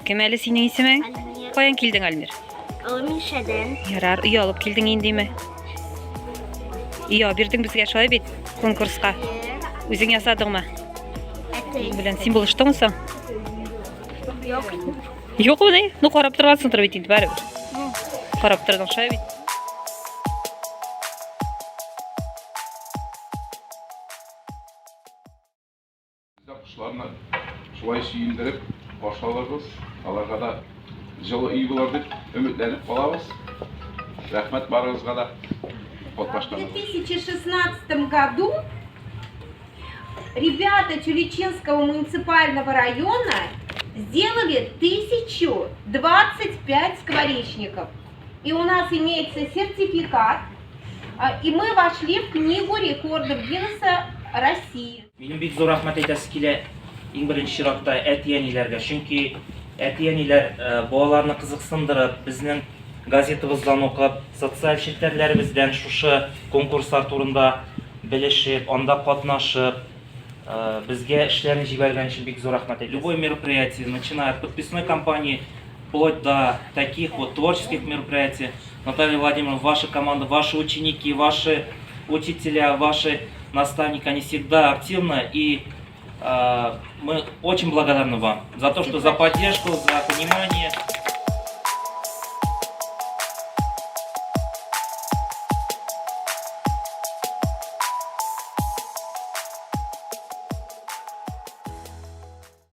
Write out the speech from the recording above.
Кем әлі сенің исемең? Альмир. Қаян келдің, Альмир? Мишеден. Ярар, үй алып келдің енді ме? Үй бердің бізге шулай бит конкурсқа. Өзің ясадың ма? Білен, сен бұл ұштың ұсың? Yok. Жоқ оны? Ну, қарап тұрғансың тұр бит енді бәрі бір. Қарап тұрдың шай бит. Құшыларына шулай сүйіндіріп, қоршауларбыз. Аларға да жылы үй болар деп үмітленіп қалабыз. Рахмет барыңызға да. В 2016 году ребята Тюлечинского муниципального района сделали 1025 скворечников. И у нас имеется сертификат, и мы вошли в книгу рекордов Гиннесса России. Менің бик зор рахмет айтасы келе ең бірінші ширақта әтиянилерге. Чөнки әтиянилер балаларны қызықсындырып, біздің газетімізден оқып, социаль челтәрләребездән шушы конкурслар турында белешеп, анда катнашып, безгә эшләрне җибәргән өчен бик зур рахмәт әйтәм. Любое мероприятие, начиная от подписной кампании, вплоть до таких вот творческих мероприятий. Наталья Владимировна, ваша команда, ваши ученики, ваши учителя, ваши наставники, они всегда активны, и мы очень благодарны вам за то, что за поддержку, за понимание.